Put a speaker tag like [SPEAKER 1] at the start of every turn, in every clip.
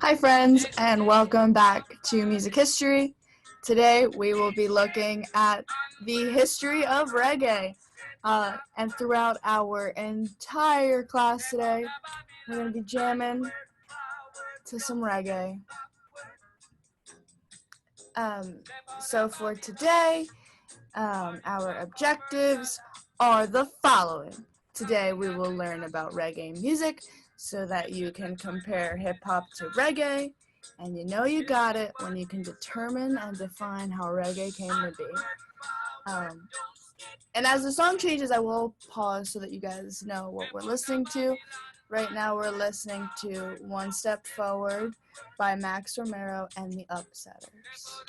[SPEAKER 1] Hi friends, and welcome back to Music History. Today we will be looking at the history of reggae. And throughout our entire class today, we're going to be jamming to some reggae. So for today, our objectives are the following. Today we will learn about reggae music so that you can compare hip-hop to reggae, and you know you got it when you can determine and define how reggae came to be. And as the song changes, I will pause so that you guys know what we're listening to. Right now we're listening to One Step Forward by Max Romero and the Upsetters.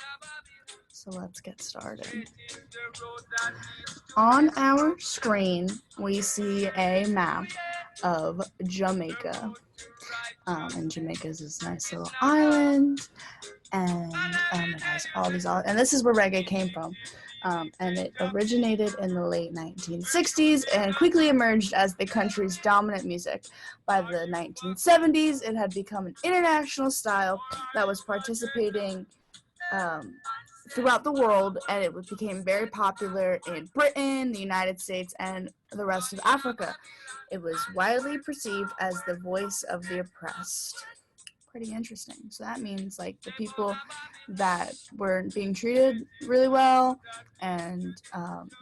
[SPEAKER 1] So let's get started. On our screen, we see a map of Jamaica. And Jamaica is this nice little island, and it has all these, and this is where reggae came from. And it originated in the late 1960s and quickly emerged as the country's dominant music. By the 1970s, it had become an international style that was participating throughout the world, and it became very popular in Britain, the United States, and the rest of Africa. It was widely perceived as the voice of the oppressed. Pretty interesting. So that means like the people that weren't being treated really well, and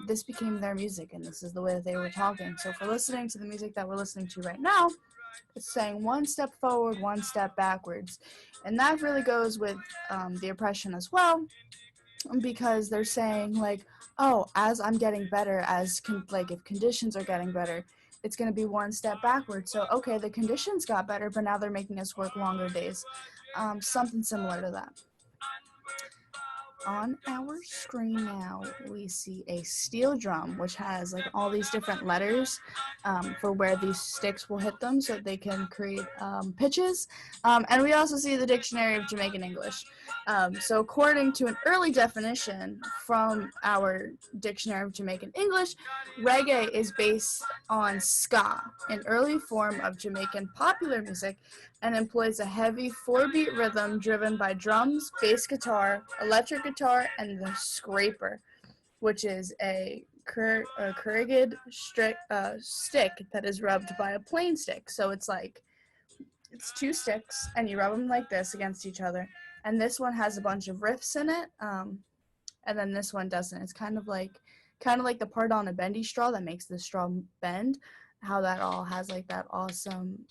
[SPEAKER 1] this became their music, and this is the way that they were talking. So if we're listening to the music that we're listening to right now, it's saying one step forward, one step backwards, and that really goes with the oppression as well, because they're saying like, oh, as I'm getting better, if conditions are getting better, it's going to be one step backward. So okay, the conditions got better, but now they're making us work longer days. Something similar to that. On our screen now, we see a steel drum, which has like all these different letters for where these sticks will hit them so they can create pitches. And we also see the Dictionary of Jamaican English. So according to an early definition from our Dictionary of Jamaican English, reggae is based on ska, an early form of Jamaican popular music, and employs a heavy 4-beat rhythm driven by drums, bass guitar, electric guitar, and the scraper, which is a corrugated stick that is rubbed by a plain stick. So it's two sticks, and you rub them like this against each other. And this one has a bunch of riffs in it, and then this one doesn't. It's kind of like the part on a bendy straw that makes the straw bend. How that all has like that awesome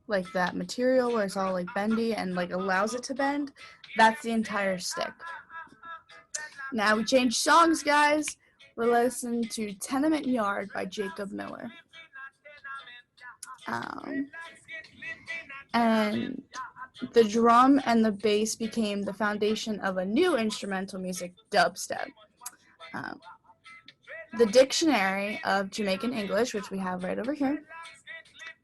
[SPEAKER 1] like that material where it's all like bendy and like allows it to bend. That's the entire stick. Now we change songs, guys. We're listening to Tenement Yard by Jacob Miller. And the drum and the bass became the foundation of a new instrumental music, dubstep. The Dictionary of Jamaican English, which we have right over here,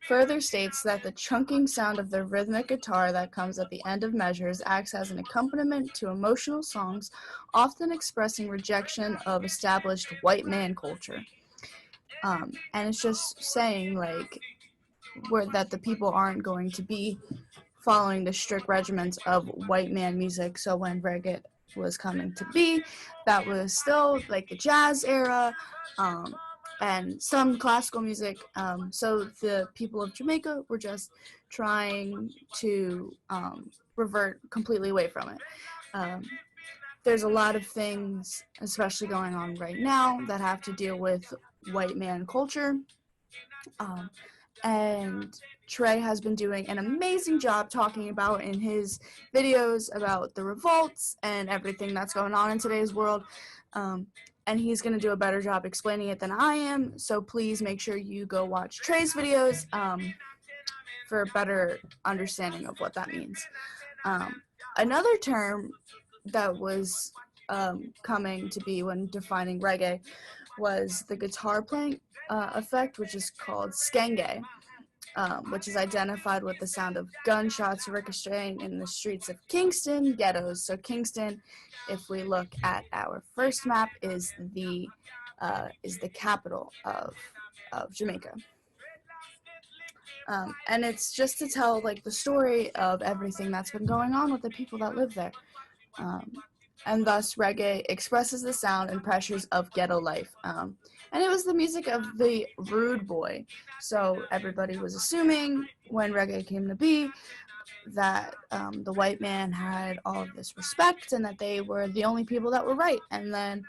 [SPEAKER 1] further states that the chunking sound of the rhythmic guitar that comes at the end of measures acts as an accompaniment to emotional songs, often expressing rejection of established white man culture. And it's just saying like that the people aren't going to be following the strict regiments of white man music. So when reggae was coming to be, that was still like the jazz era, and some classical music. So the people of Jamaica were just trying to revert completely away from it. There's a lot of things, especially going on right now, that have to deal with white man culture. And Trey has been doing an amazing job talking about in his videos about the revolts and everything that's going on in today's world. And he's going to do a better job explaining it than I am. So please make sure you go watch Trey's videos for a better understanding of what that means. Another term that was coming to be when defining reggae was the guitar playing effect, which is called skenge, which is identified with the sound of gunshots ricocheting in the streets of Kingston ghettos. So Kingston, if we look at our first map, is the capital of Jamaica. And it's just to tell like the story of everything that's been going on with the people that live there. And thus reggae expresses the sound and pressures of ghetto life. And it was the music of the rude boy. So everybody was assuming when reggae came to be that the white man had all of this respect and that they were the only people that were right. And then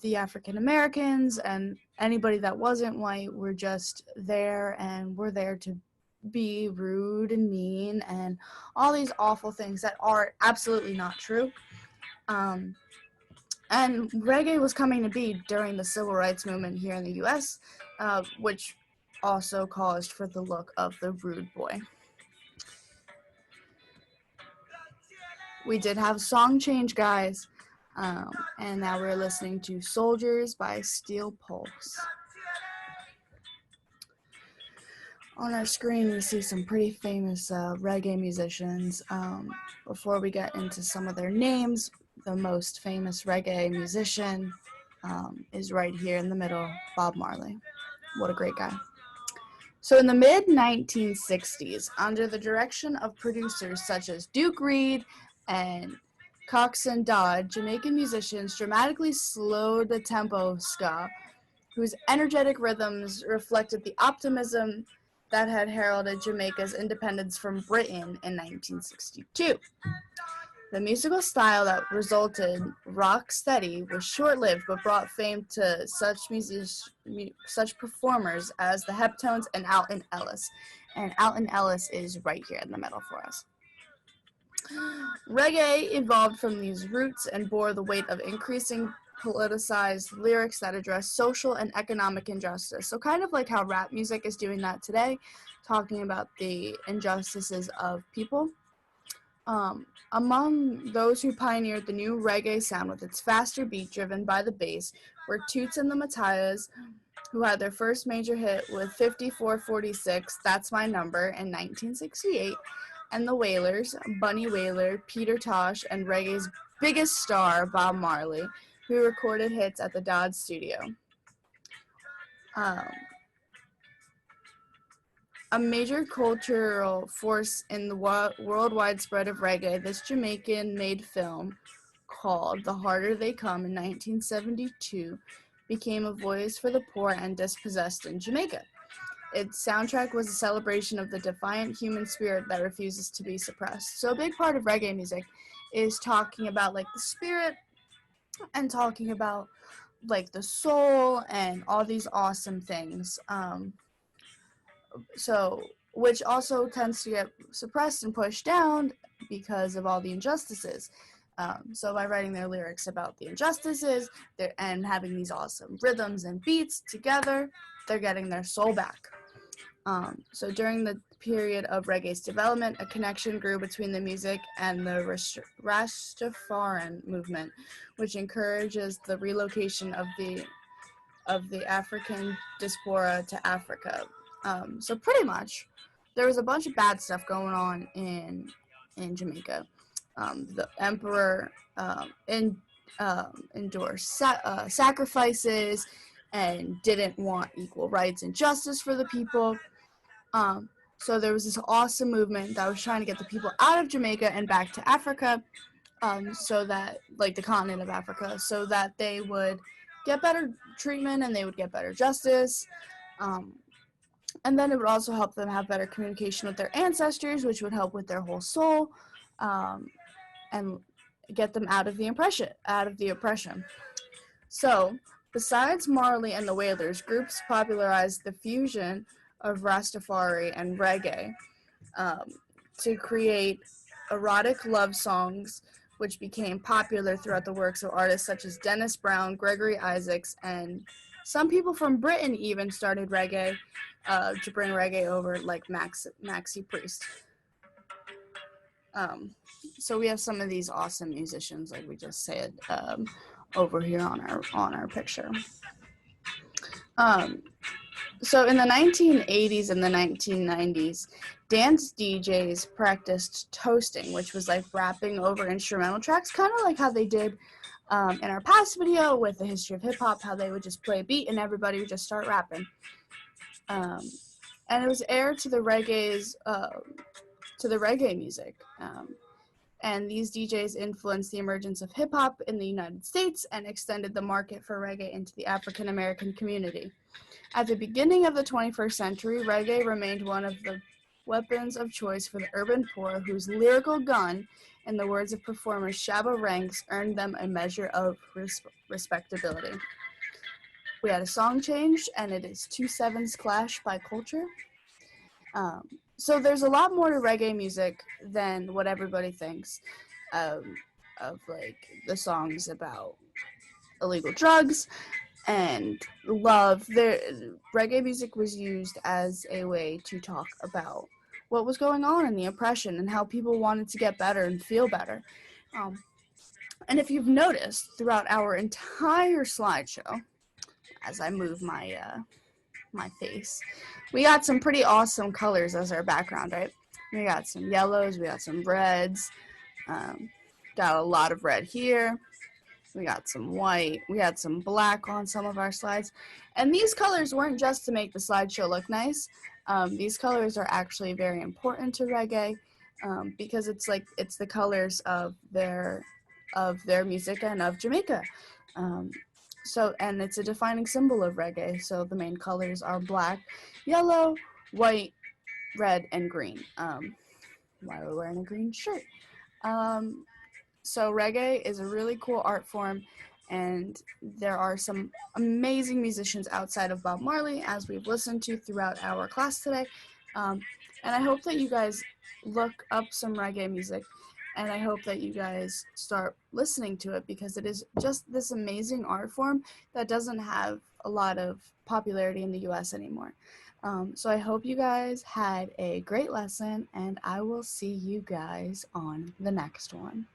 [SPEAKER 1] the African Americans and anybody that wasn't white were just there and were there to be rude and mean and all these awful things that are absolutely not true. And reggae was coming to be during the civil rights movement here in the US, which also caused for the look of the rude boy. We did have a song change, guys, and now we're listening to Soldiers by Steel Pulse. On our screen, we see some pretty famous reggae musicians. Before we get into some of their names, the most famous reggae musician is right here in the middle, Bob Marley. What a great guy. So in the mid-1960s, under the direction of producers such as Duke Reed and Coxsone Dodd, Jamaican musicians dramatically slowed the tempo of ska, whose energetic rhythms reflected the optimism that had heralded Jamaica's independence from Britain in 1962. The musical style that resulted, rock steady, was short-lived but brought fame to such performers as the Heptones and Alton Ellis. And Alton Ellis is right here in the middle for us. Reggae evolved from these roots and bore the weight of increasing politicized lyrics that address social and economic injustice. So kind of like how rap music is doing that today, talking about the injustices of people. Among those who pioneered the new reggae sound with its faster beat driven by the bass were Toots and the Matthias, who had their first major hit with 5446, That's My Number, in 1968, and the Wailers, Bunny Wailer, Peter Tosh, and reggae's biggest star, Bob Marley, who recorded hits at the Dodds studio. A major cultural force in the worldwide spread of reggae, this Jamaican-made film, called The Harder They Come in 1972, became a voice for the poor and dispossessed in Jamaica. Its soundtrack was a celebration of the defiant human spirit that refuses to be suppressed. So a big part of reggae music is talking about like the spirit and talking about like the soul and all these awesome things. So which also tends to get suppressed and pushed down because of all the injustices. So by writing their lyrics about the injustices and having these awesome rhythms and beats together, they're getting their soul back. So during the period of reggae's development, a connection grew between the music and the Rastafarian movement, which encourages the relocation of the African diaspora to Africa. So pretty much, there was a bunch of bad stuff going on in Jamaica. The emperor endorsed sacrifices and didn't want equal rights and justice for the people. So there was this awesome movement that was trying to get the people out of Jamaica and back to Africa, so that, like the continent of Africa, so that they would get better treatment and they would get better justice. And then it would also help them have better communication with their ancestors, which would help with their whole soul, and get them out of the oppression. So, besides Marley and the Wailers, groups popularized the fusion of Rastafari and reggae to create erotic love songs, which became popular throughout the works of artists such as Dennis Brown, Gregory Isaacs, and some people from Britain even started reggae to bring reggae over, like Maxi Priest. So we have some of these awesome musicians, like we just said, over here on our picture. So in the 1980s and the 1990s, dance DJs practiced toasting, which was like rapping over instrumental tracks, kind of like how they did in our past video with the history of hip hop, how they would just play a beat and everybody would just start rapping. and it was heir to the reggae music. And these DJs influenced the emergence of hip hop in the United States and extended the market for reggae into the African American community. At the beginning of the 21st century, reggae remained one of the weapons of choice for the urban poor, whose lyrical gun, in the words of performer Shabba Ranks, earned them a measure of respectability. We had a song change, and it is 2/7's Clash by Culture. So there's a lot more to reggae music than what everybody thinks of like the songs about illegal drugs and love. Reggae music was used as a way to talk about what was going on in the oppression and how people wanted to get better and feel better. And if you've noticed throughout our entire slideshow, as I move my face, we got some pretty awesome colors as our background, right? We got some yellows, we got some reds, got a lot of red here. We got some white, we had some black on some of our slides. And these colors weren't just to make the slideshow look nice. These colors are actually very important to reggae because it's the colors of their music and of Jamaica. And it's a defining symbol of reggae. So the main colors are black, yellow, white, red, and green. Why are we wearing a green shirt? So reggae is a really cool art form, and there are some amazing musicians outside of Bob Marley, as we've listened to throughout our class today. And I hope that you guys look up some reggae music, and I hope that you guys start listening to it, because it is just this amazing art form that doesn't have a lot of popularity in the US anymore. So I hope you guys had a great lesson, and I will see you guys on the next one.